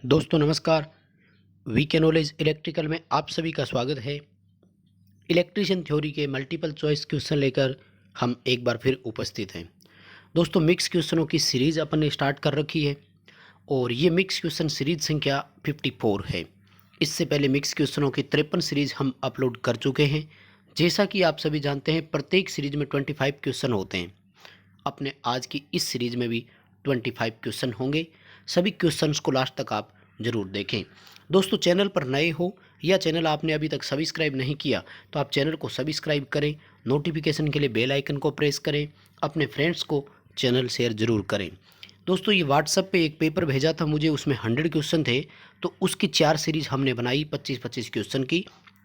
दोस्तों नमस्कार। VK knowledge electrical में आप सभी का स्वागत है। इलेक्ट्रिशियन थ्योरी के मल्टीपल चॉइस क्वेश्चन लेकर हम एक बार फिर उपस्थित हैं। दोस्तों मिक्स क्वेश्चनों की सीरीज़ अपन ने स्टार्ट कर रखी है और ये मिक्स क्वेश्चन सीरीज संख्या 54 है। इससे पहले मिक्स क्वेश्चनों की 53 सीरीज हम अपलोड कर चुके हैं। जैसा कि आप सभी जानते हैं प्रत्येक सीरीज में 25 क्वेश्चन होते हैं। अपने आज की इस सीरीज में भी 25 क्वेश्चन होंगे। सभी क्वेश्चंस को लास्ट तक आप ज़रूर देखें। दोस्तों चैनल पर नए हो या चैनल आपने अभी तक सब्सक्राइब नहीं किया तो आप चैनल को सब्सक्राइब करें, नोटिफिकेशन के लिए बेल आइकन को प्रेस करें, अपने फ्रेंड्स को चैनल शेयर ज़रूर करें। दोस्तों ये व्हाट्सएप पे एक पेपर भेजा था मुझे, उसमें 100 क्वेश्चन थे, तो उसकी 4 सीरीज़ हमने बनाई 25-25 क्वेश्चन की।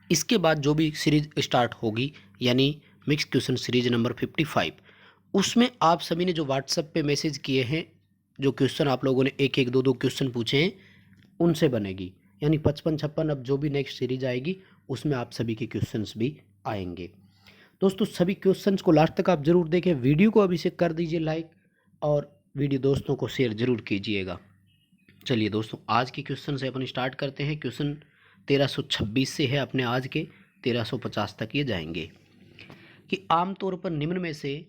इसके बाद जो भी सीरीज स्टार्ट होगी यानी मिक्स क्वेश्चन सीरीज नंबर 55, उसमें आप सभी ने जो व्हाट्सएप पे मैसेज किए हैं, जो क्वेश्चन आप लोगों ने एक एक दो दो क्वेश्चन पूछे हैं, उनसे बनेगी। यानी 55-56 अब जो भी नेक्स्ट सीरीज आएगी उसमें आप सभी के क्वेश्चंस भी आएंगे। दोस्तों सभी क्वेश्चंस को लास्ट तक आप ज़रूर देखें। वीडियो को अभी से कर दीजिए लाइक और वीडियो दोस्तों को शेयर ज़रूर कीजिएगा। चलिए दोस्तों आज के क्वेश्चन से अपन स्टार्ट करते हैं। क्वेश्चन 1326 से है, अपने आज के 1350 तक ये जाएंगे कि आमतौर पर निम्न में से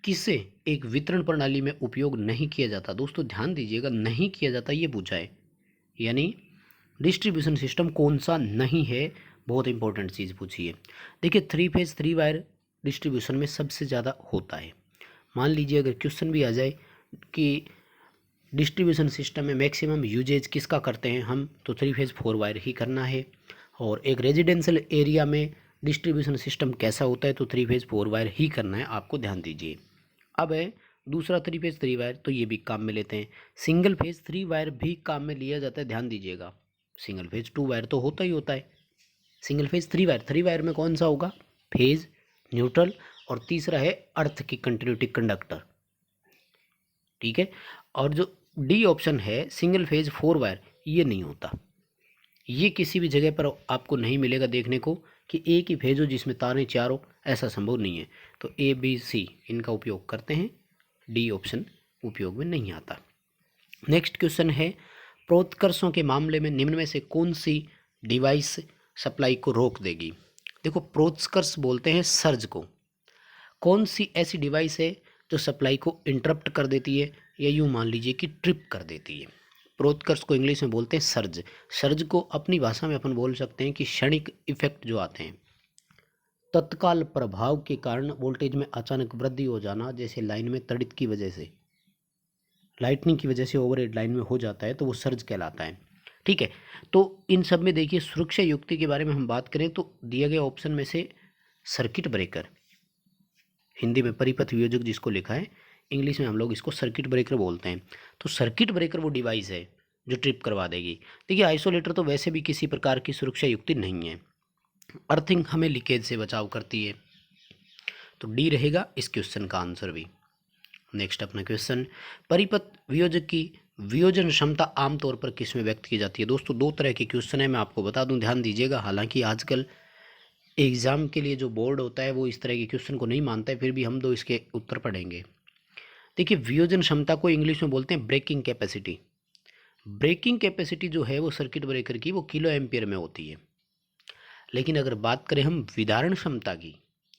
किसे एक वितरण प्रणाली में उपयोग नहीं किया जाता। दोस्तों ध्यान दीजिएगा, नहीं किया जाता ये पूछा है, यानी डिस्ट्रीब्यूशन सिस्टम कौन सा नहीं है, बहुत इंपॉर्टेंट चीज़ पूछी है। देखिए 3 फेज 3 वायर डिस्ट्रीब्यूशन में सबसे ज़्यादा होता है। मान लीजिए अगर क्वेश्चन भी आ जाए कि डिस्ट्रीब्यूशन सिस्टम में मैक्सिमम यूजेज किसका करते हैं हम, तो 3 फेज 4 वायर ही करना है। और एक रेजिडेंशियल एरिया में डिस्ट्रीब्यूशन सिस्टम कैसा होता है, तो 3 फेज 4 वायर ही करना है, आपको ध्यान दीजिए। अब है दूसरा 3 फेज 3 वायर, तो ये भी काम में लेते हैं। सिंगल फेज 3 वायर भी काम में लिया जाता है, ध्यान दीजिएगा। सिंगल फेज 2 वायर तो होता ही होता है। सिंगल फेज 3 वायर में कौन सा होगा, फेज, न्यूट्रल और तीसरा है अर्थ की कंटिन्यूटी कंडक्टर, ठीक है। और जो डी ऑप्शन है सिंगल फेज 4 वायर, ये नहीं होता। ये किसी भी जगह पर आपको नहीं मिलेगा देखने को कि एक ही फेज हो जिसमें तारें चारों, ऐसा संभव नहीं है। तो ए बी सी इनका उपयोग करते हैं, डी ऑप्शन उपयोग में नहीं आता। नेक्स्ट क्वेश्चन है प्रोत्कर्षों के मामले में निम्न में से कौन सी डिवाइस सप्लाई को रोक देगी। देखो प्रोत्कर्ष बोलते हैं सर्ज को। कौन सी ऐसी डिवाइस है जो सप्लाई को इंटरप्ट कर देती है या यूँ मान लीजिए कि ट्रिप कर देती है। प्रोत्कर्ष को इंग्लिश में बोलते हैं सर्ज। सर्ज को अपनी भाषा में अपन बोल सकते हैं कि क्षणिक इफेक्ट जो आते हैं, तत्काल प्रभाव के कारण वोल्टेज में अचानक वृद्धि हो जाना, जैसे लाइन में तड़ित की वजह से, लाइटनिंग की वजह से ओवरहेड लाइन में हो जाता है, तो वो सर्ज कहलाता है, ठीक है। तो इन सब में देखिए सुरक्षा युक्ति के बारे में हम बात करें तो दिए गए ऑप्शन में से सर्किट ब्रेकर, हिंदी में परिपथ वियोजक जिसको लिखा है, इंग्लिश में हम लोग इसको सर्किट ब्रेकर बोलते हैं। तो सर्किट ब्रेकर वो डिवाइस है जो ट्रिप करवा देगी। देखिए आइसोलेटर तो वैसे भी किसी प्रकार की सुरक्षा युक्ति नहीं है। अर्थिंग हमें लीकेज से बचाव करती है, तो डी रहेगा इस क्वेश्चन का आंसर भी। नेक्स्ट अपना क्वेश्चन, परिपथ वियोजक की वियोजन क्षमता आमतौर पर किस में व्यक्त की जाती है। दोस्तों दो तरह के क्वेश्चन है, मैं आपको बता दूं, ध्यान दीजिएगा। हालांकि आजकल एग्जाम के लिए जो बोर्ड होता है वो इस तरह के क्वेश्चन को नहीं मानता है, फिर भी हम दो इसके उत्तर पढ़ेंगे। देखिए वियोजन क्षमता को इंग्लिश में बोलते हैं ब्रेकिंग कैपेसिटी। ब्रेकिंग कैपेसिटी जो है वो सर्किट ब्रेकर की वो किलो एम्पियर में होती है। लेकिन अगर बात करें हम विदारण क्षमता की,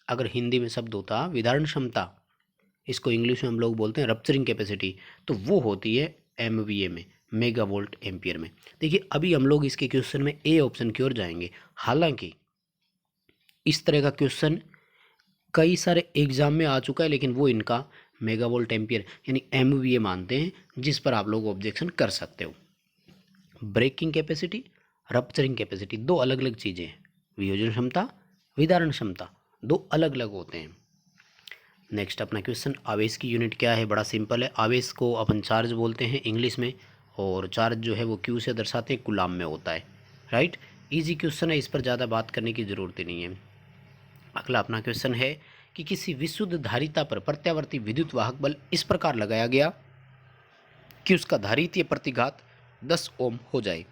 अगर हिंदी में शब्द होता विदारण क्षमता, इसको इंग्लिश में हम लोग बोलते हैं रप्चरिंग कैपेसिटी, तो वो होती है MVA में, मेगा वोल्ट एम्पियर में। देखिए अभी हम लोग इसके क्वेश्चन में ए ऑप्शन की ओर जाएंगे। हालांकि इस तरह का क्वेश्चन कई सारे एग्जाम में आ चुका है, लेकिन वो इनका मेगा वोल्ट एम्पियर यानी MVA मानते हैं, जिस पर आप लोग ऑब्जेक्शन कर सकते हो। ब्रेकिंग कैपेसिटी, रप्चरिंग कैपेसिटी दो अलग अलग चीज़ें हैं। वियोजन क्षमता, विदारण क्षमता दो अलग अलग होते हैं। नेक्स्ट अपना क्वेश्चन, आवेश की यूनिट क्या है। बड़ा सिंपल है, आवेश को अपन चार्ज बोलते हैं इंग्लिश में, और चार्ज जो है वो क्यू से दर्शाते हैं, कूलाम में होता है, राइट। इजी क्वेश्चन है, इस पर ज़्यादा बात करने की ज़रूरत ही नहीं है। अगला अपना क्वेश्चन है कि किसी विशुद्ध धारिता पर प्रत्यावर्ती विद्युत वाहक बल इस प्रकार लगाया गया कि उसका धारितीय प्रतिघात 10 ओम हो जाए।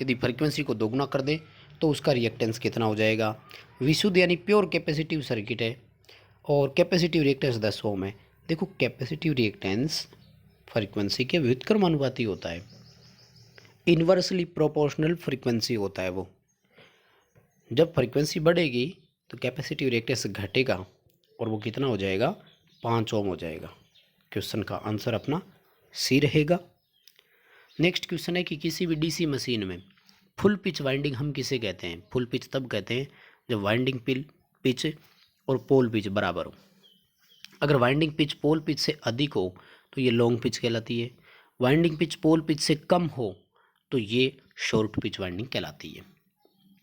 यदि फ्रीक्वेंसी को दोगुना कर दें तो उसका रिएक्टेंस कितना हो जाएगा। विशुद्ध यानी प्योर कैपेसिटिव सर्किट है और कैपेसिटिव रिएक्टेंस 10 ओम है। देखो कैपेसिटिव रिएक्टेंस फ्रीक्वेंसी के व्युत्क्रमानुपाती होता है। इन्वर्सली प्रोपोर्शनल फ्रीक्वेंसी होता है वो। जब फ्रीक्वेंसी बढ़ेगी तो कैपेसिटिव रिएक्टेंस घटेगा और वो कितना हो जाएगा, 5 ओम हो जाएगा। क्वेश्चन का आंसर अपना सी रहेगा। नेक्स्ट क्वेश्चन है कि किसी भी डीसी मशीन में फुल पिच वाइंडिंग हम किसे कहते हैं? फुल पिच तब कहते हैं जब वाइंडिंग पिच और पोल पिच बराबर हो। अगर वाइंडिंग पिच पोल पिच से अधिक हो तो ये लॉन्ग पिच कहलाती है। वाइंडिंग पिच पोल पिच से कम हो तो ये शॉर्ट पिच वाइंडिंग कहलाती है।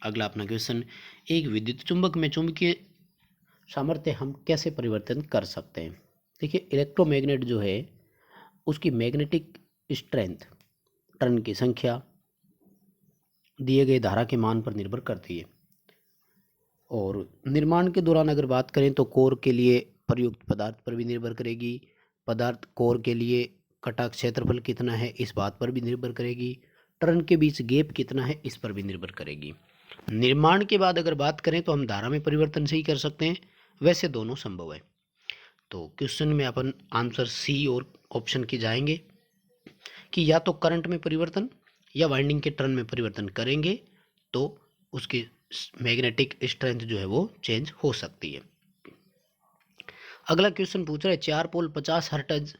अगला अपना क्वेश्चन, एक विद्युत चुंबक में चुंबकीय सामर्थ्य हम कैसे परिवर्तन कर सकते हैं? देखिए, इलेक्ट्रोमैग्नेट जो है उसकी मैग्नेटिक स्ट्रेंथ, टर्न की संख्या दिए गए धारा के मान पर निर्भर करती है। और निर्माण के दौरान अगर बात करें तो कोर के लिए प्रयुक्त पदार्थ पर भी निर्भर करेगी। पदार्थ कोर के लिए कटा क्षेत्रफल कितना है इस बात पर भी निर्भर करेगी। टर्न के बीच गैप कितना है इस पर भी निर्भर करेगी। निर्माण के बाद अगर बात करें तो हम धारा में परिवर्तन से ही कर सकते हैं, वैसे दोनों संभव है। तो क्वेश्चन में अपन आंसर सी और ऑप्शन की जाएंगे कि या तो करंट में परिवर्तन या वाइंडिंग के टर्न में परिवर्तन करेंगे तो उसकी मैग्नेटिक स्ट्रेंथ जो है वो चेंज हो सकती है। अगला क्वेश्चन पूछ रहा है 4 पोल 50 हर्ट्ज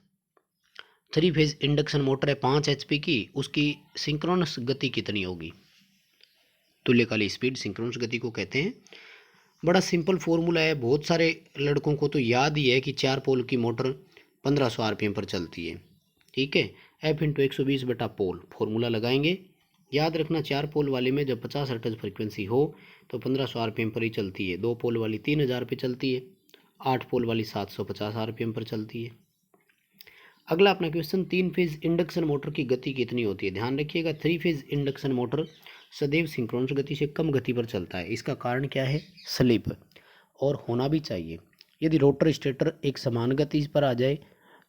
3 फेज इंडक्शन मोटर है 5 HP की, उसकी सिंक्रोनस गति कितनी होगी? तुल्यकालिक स्पीड सिंक्रोनस गति को कहते हैं। बड़ा सिंपल फॉर्मूला है, बहुत सारे लड़कों को तो याद ही है कि 4 पोल की मोटर 1500 RPM पर चलती है। ठीक है, F × 120 बटा पोल फॉर्मूला लगाएंगे। याद रखना 4 पोल वाले में जब 50 हर्ट्ज फ्रीक्वेंसी हो तो 1500 RPM पर ही चलती है। 2 पोल वाली 3000 पे चलती है। 8 पोल वाली 750 RPM पर चलती है। अगला अपना क्वेश्चन, 3 फेज इंडक्शन मोटर की गति कितनी होती है? ध्यान रखिएगा, 3 फेज इंडक्शन मोटर सदैव सिंक्रोनस गति से कम गति पर चलता है। इसका कारण क्या है? स्लिप, और होना भी चाहिए। यदि रोटर स्टेटर एक समान गति पर आ जाए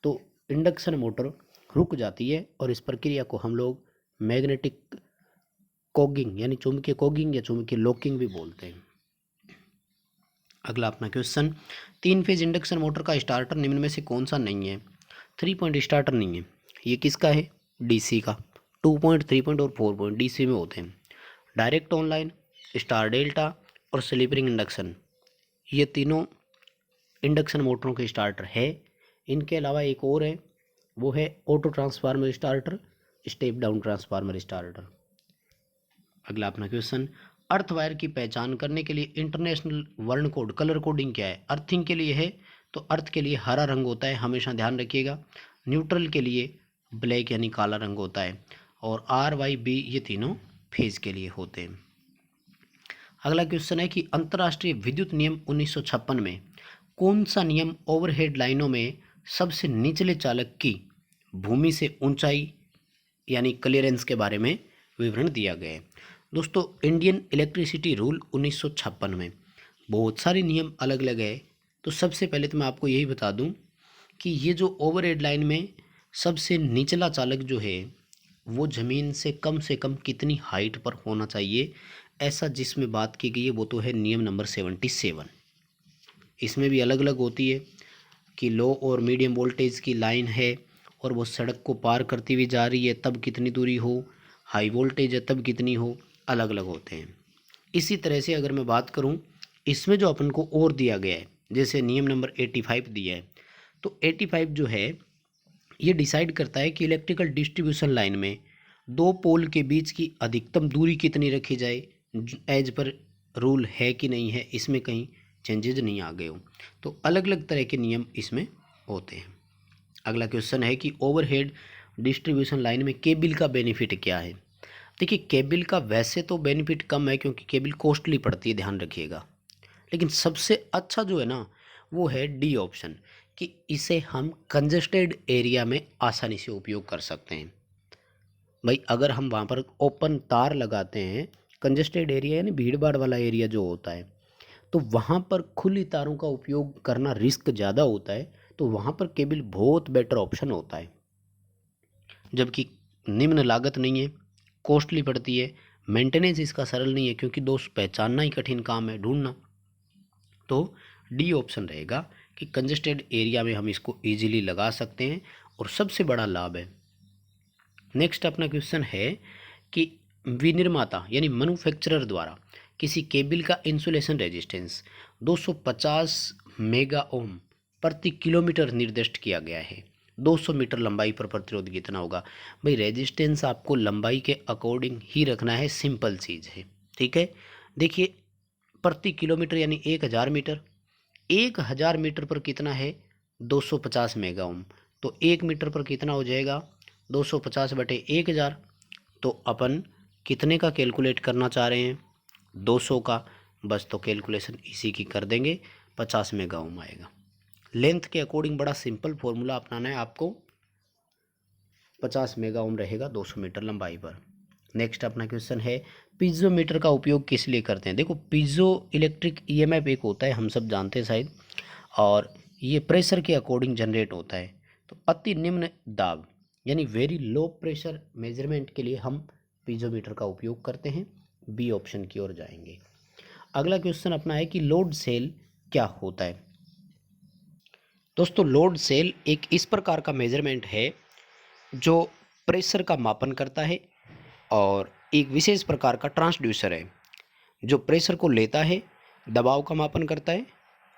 तो इंडक्शन मोटर रुक जाती है और इस प्रक्रिया को हम लोग मैग्नेटिक कॉगिंग यानी चुंबकीय कॉगिंग या चुंबकीय लॉकिंग भी बोलते हैं। अगला अपना क्वेश्चन, 3 फेज इंडक्शन मोटर का स्टार्टर निम्न में से कौन सा नहीं है? 3 पॉइंट स्टार्टर नहीं है। ये किसका है? डीसी का। 2 पॉइंट, 3 पॉइंट और 4 पॉइंट डीसी में होते हैं। डायरेक्ट ऑनलाइन, स्टार डेल्टा और स्लिप रिंग इंडक्शन, ये तीनों इंडक्शन मोटरों के स्टार्टर है। इनके अलावा एक और है, वो है auto transformer starter, step down transformer starter. अगला अपना क्वेश्चन, अर्थ वायर की पहचान करने के लिए इंटरनेशनल वर्ण कोड कलर कोडिंग क्या है? अर्थिंग के लिए है तो अर्थ के लिए हरा रंग होता है, हमेशा ध्यान रखिएगा। न्यूट्रल के लिए ब्लैक यानी काला रंग होता है, और RYB ये तीनों फेज के लिए होते हैं। अगला क्वेश्चन है कि अंतर्राष्ट्रीय विद्युत नियम 1956 में कौन सा नियम ओवरहेड लाइनों में सबसे निचले चालक की भूमि से ऊंचाई यानी क्लियरेंस के बारे में विवरण दिया गया है? दोस्तों, इंडियन इलेक्ट्रिसिटी रूल 1956 में बहुत सारे नियम अलग अलग है। तो सबसे पहले तो मैं आपको यही बता दूं कि ये जो ओवरहेड लाइन में सबसे निचला चालक जो है वो ज़मीन से कम कितनी हाइट पर होना चाहिए, ऐसा जिसमें बात की गई है वो तो है नियम नंबर 77। इसमें भी अलग अलग होती है कि लो और मीडियम वोल्टेज की लाइन है और वो सड़क को पार करती हुई जा रही है तब कितनी दूरी हो, हाई वोल्टेज है तब कितनी हो, अलग अलग होते हैं। इसी तरह से अगर मैं बात करूं, इसमें जो अपन को और दिया गया है, जैसे नियम नंबर 85 दिया है, तो 85 जो है ये डिसाइड करता है कि इलेक्ट्रिकल डिस्ट्रीब्यूशन लाइन में 2 पोल के बीच की अधिकतम दूरी कितनी रखी जाए। एज पर रूल है कि नहीं है, इसमें कहीं चेंजेज नहीं आ गए हो। तो अलग अलग तरह के नियम इसमें होते हैं। अगला क्वेश्चन है कि ओवरहेड डिस्ट्रीब्यूशन लाइन में केबल का बेनिफिट क्या है? देखिए, केबल का वैसे तो बेनिफिट कम है क्योंकि केबल कॉस्टली पड़ती है, ध्यान रखिएगा। लेकिन सबसे अच्छा जो है ना वो है डी ऑप्शन, कि इसे हम कंजेस्टेड एरिया में आसानी से उपयोग कर सकते हैं। भाई, अगर हम वहाँ पर ओपन तार लगाते हैं, कंजेस्टेड एरिया यानी भीड़ भाड़ वाला एरिया जो होता है, तो वहाँ पर खुली तारों का उपयोग करना रिस्क ज़्यादा होता है, तो वहाँ पर केबल बहुत बेटर ऑप्शन होता है। जबकि निम्न लागत नहीं है, कॉस्टली पड़ती है, मेंटेनेंस इसका सरल नहीं है क्योंकि दोस्त पहचानना ही कठिन काम है, ढूंढना। तो डी ऑप्शन रहेगा कि कंजेस्टेड एरिया में हम इसको इजीली लगा सकते हैं और सबसे बड़ा लाभ है। नेक्स्ट अपना क्वेश्चन है कि विनिर्माता यानी मैन्युफैक्चरर द्वारा किसी केबल का इंसुलेशन रेजिस्टेंस 250 मेगा ओम प्रति किलोमीटर निर्दिष्ट किया गया है। 200 मीटर लंबाई पर प्रतिरोध कितना होगा? भाई रेजिस्टेंस आपको लंबाई के अकॉर्डिंग ही रखना है, सिंपल चीज़ है, ठीक है। देखिए प्रति किलोमीटर यानी 1000 मीटर, 1000 मीटर पर कितना है? 250 मेगा ओम। तो 1 मीटर पर कितना हो जाएगा? 250 बटे 1000। तो अपन कितने का कैलकुलेट करना चाह रहे हैं? 200 का। बस तो कैलकुलेशन इसी की कर देंगे, 50 मेगा ओम आएगा। लेंथ के अकॉर्डिंग बड़ा सिंपल फॉर्मूला अपनाना है आपको, 50 मेगा ओम रहेगा 200 मीटर लंबाई पर। नेक्स्ट अपना क्वेश्चन है, पीजोमीटर का उपयोग किस लिए करते हैं? देखो पीजो इलेक्ट्रिक ईएमएफ एक होता है, हम सब जानते हैं शायद, और ये प्रेशर के अकॉर्डिंग जनरेट होता है। तो अति निम्न दाब यानी वेरी लो प्रेशर मेजरमेंट के लिए हम पीजोमीटर का उपयोग करते हैं। बी ऑप्शन की ओर जाएंगे। अगला क्वेश्चन अपना है कि लोड सेल क्या होता है? दोस्तों लोड सेल एक इस प्रकार का मेजरमेंट है जो प्रेशर का मापन करता है और एक विशेष प्रकार का ट्रांसड्यूसर है जो प्रेशर को लेता है, दबाव का मापन करता है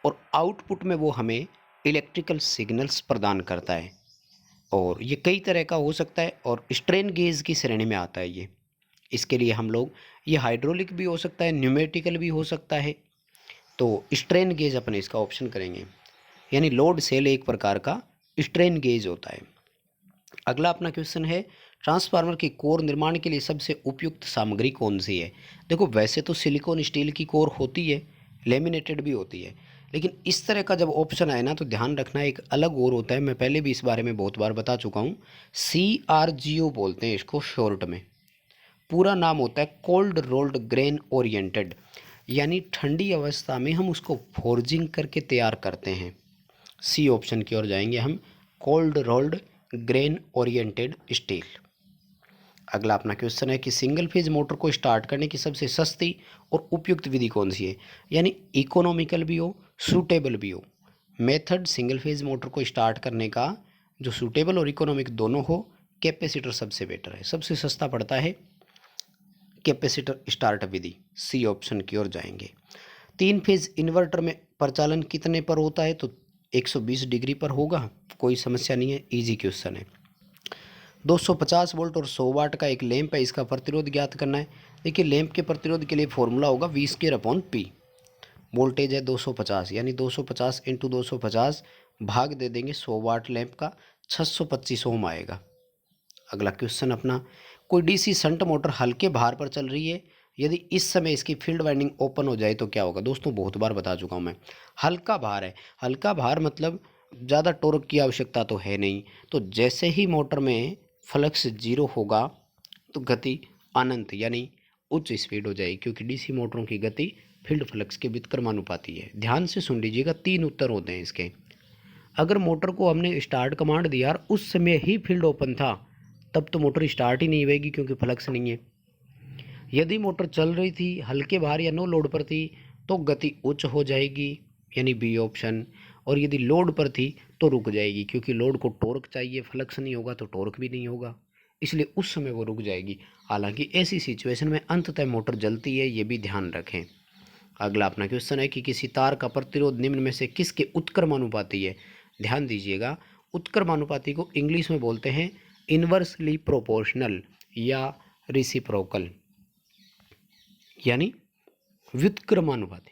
और आउटपुट में वो हमें इलेक्ट्रिकल सिग्नल्स प्रदान करता है। और ये कई तरह का हो सकता है और स्ट्रेन गेज की श्रेणी में आता है ये। इसके लिए हम लोग, ये हाइड्रोलिक भी हो सकता है, न्यूमेटिकल भी हो सकता है, तो स्ट्रेन गेज अपन इसका ऑप्शन करेंगे। यानी लोड सेल एक प्रकार का स्ट्रेन गेज होता है। अगला अपना क्वेश्चन है, ट्रांसफार्मर की कोर निर्माण के लिए सबसे उपयुक्त सामग्री कौन सी है? देखो वैसे तो सिलिकॉन स्टील की कोर होती है, लेमिनेटेड भी होती है, लेकिन इस तरह का जब ऑप्शन आए ना तो ध्यान रखना एक अलग और होता है। मैं पहले भी इस बारे में बहुत बार बता चुका हूँ। CRGO बोलते हैं इसको शॉर्ट में। पूरा नाम होता है कोल्ड रोल्ड ग्रेन ओरिएंटेड, यानी ठंडी अवस्था में हम उसको फोर्जिंग करके तैयार करते हैं। सी ऑप्शन की ओर जाएंगे हम, cold rolled grain oriented steel. अगला अपना क्वेश्चन है कि सिंगल फेज मोटर को स्टार्ट करने की सबसे सस्ती और उपयुक्त विधि कौन सी है? यानी इकोनॉमिकल भी हो, सूटेबल भी हो। मेथड सिंगल फेज मोटर को स्टार्ट करने का जो सूटेबल और इकोनॉमिक दोनों हो, कैपेसिटर सबसे बेटर है, सबसे सस्ता पड़ता है कैपेसिटर स्टार्ट विधि। सी ऑप्शन की ओर जाएंगे। 3 फेज इन्वर्टर में प्रचालन कितने पर होता है? तो 120 डिग्री पर होगा, कोई समस्या नहीं है, इजी क्वेश्चन है। 250 वोल्ट और 100 वाट का एक लैंप है, इसका प्रतिरोध ज्ञात करना है। देखिए लैंप के प्रतिरोध के लिए फॉर्मूला होगा V²/P। वोल्टेज है 250, यानी 250 इंटू 250 भाग दे देंगे 100 वाट लैंप का, 625 ओम आएगा। अगला क्वेश्चन अपना, कोई डीसी शंट मोटर हल्के भार पर चल रही है, यदि इस समय इसकी फील्ड वाइंडिंग ओपन हो जाए तो क्या होगा? दोस्तों बहुत बार बता चुका हूँ मैं, हल्का भार है। हल्का भार मतलब ज़्यादा टॉर्क की आवश्यकता तो है नहीं। तो जैसे ही मोटर में फ्लक्स जीरो होगा तो गति अनंत यानी उच्च स्पीड हो जाएगी, क्योंकि डीसी मोटरों की गति फील्ड फ्लक्स के व्युत्क्रमानुपाती है। ध्यान से सुन लीजिएगा, 3 उत्तर होते हैं इसके। अगर मोटर को हमने स्टार्ट कमांड दिया और उस समय ही फील्ड ओपन था, तब तो मोटर स्टार्ट ही नहीं होगी क्योंकि फ्लक्स नहीं है। यदि मोटर चल रही थी, हल्के भार या नो लोड पर थी, तो गति उच्च हो जाएगी, यानी बी ऑप्शन। और यदि लोड पर थी तो रुक जाएगी, क्योंकि लोड को टॉर्क चाहिए, फ्लक्स नहीं होगा तो टॉर्क भी नहीं होगा, इसलिए उस समय वो रुक जाएगी। हालांकि ऐसी सिचुएशन में अंततः मोटर जलती है, ये भी ध्यान रखें। अगला अपना क्वेश्चन है कि किसी तार का प्रतिरोध निम्न में से किसके उत्क्रमानुपाती है? ध्यान दीजिएगा, उत्क्रमानुपाती को इंग्लिश में बोलते हैं इन्वर्सली प्रोपोर्शनल या रिसिप्रोकल, यानी व्युत्क्रमानुपाती,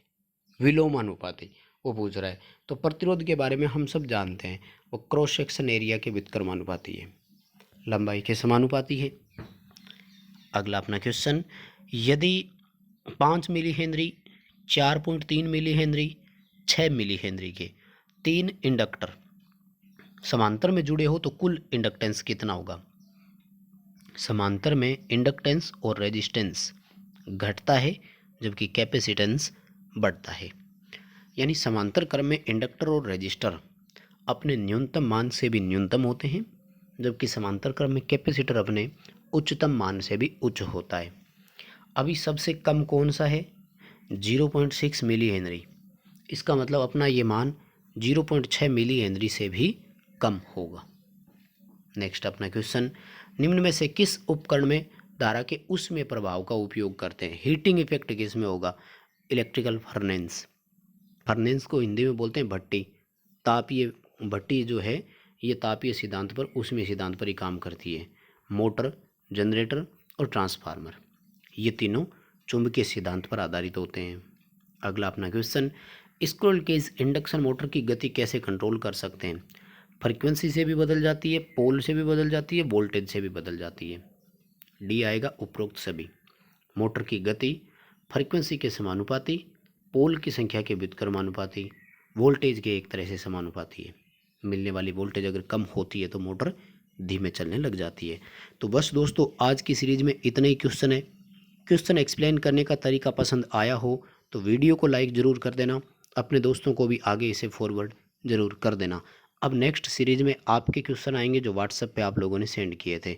विलोमानुपाती वो पूछ रहा है। तो प्रतिरोध के बारे में हम सब जानते हैं, वो क्रॉस सेक्शन एरिया के व्युत्क्रमानुपाती है, लंबाई के समानुपाती है। अगला अपना क्वेश्चन, यदि 5 millihenry, 4.3 millihenry, 6 millihenry के 3 इंडक्टर समांतर में जुड़े हो तो कुल इंडक्टेंस कितना होगा? समांतर में इंडक्टेंस और रेजिस्टेंस घटता है जबकि कैपेसिटेंस बढ़ता है। यानी समांतर क्रम में इंडक्टर और रेजिस्टर अपने न्यूनतम मान से भी न्यूनतम होते हैं, जबकि समांतर क्रम में कैपेसिटर अपने उच्चतम मान से भी उच्च होता है। अभी सबसे कम कौन सा है? 0.6 मिली हेनरी। इसका मतलब अपना ये मान 0.6 मिली हेनरी से भी कम होगा। नेक्स्ट अपना क्वेश्चन, निम्न में से किस उपकरण में धारा के उसमें प्रभाव का उपयोग करते हैं। हीटिंग इफेक्ट किस में होगा? Electrical furnace. फर्नेंस को हिंदी में बोलते हैं भट्टी। तापीय भट्टी जो है ये तापीय सिद्धांत पर, उसमें सिद्धांत पर ही काम करती है। मोटर, जनरेटर और ट्रांसफार्मर ये तीनों चुंबकीय सिद्धांत पर आधारित होते हैं। अगला अपना question, squirrel cage induction motor की गति कैसे कंट्रोल कर सकते हैं? फ्रीक्वेंसी से भी बदल जाती है, पोल से भी बदल जाती है, वोल्टेज से भी बदल जाती है। डी आएगा उपरोक्त सभी। मोटर की गति फ्रीक्वेंसी के समानुपाती, पोल की संख्या के व्युत्क्रमानुपाती, वोल्टेज के एक तरह से समानुपाती है। मिलने वाली वोल्टेज अगर कम होती है तो मोटर धीमे चलने लग जाती है। तो बस दोस्तों आज की सीरीज में इतने ही क्वेश्चन है। क्वेश्चन एक्सप्लेन करने का तरीका पसंद आया हो तो वीडियो को लाइक ज़रूर कर देना, अपने दोस्तों को भी आगे इसे फॉरवर्ड ज़रूर कर देना। अब नेक्स्ट सीरीज में आपके क्वेश्चन आएंगे जो व्हाट्सएप पे आप लोगों ने सेंड किए थे।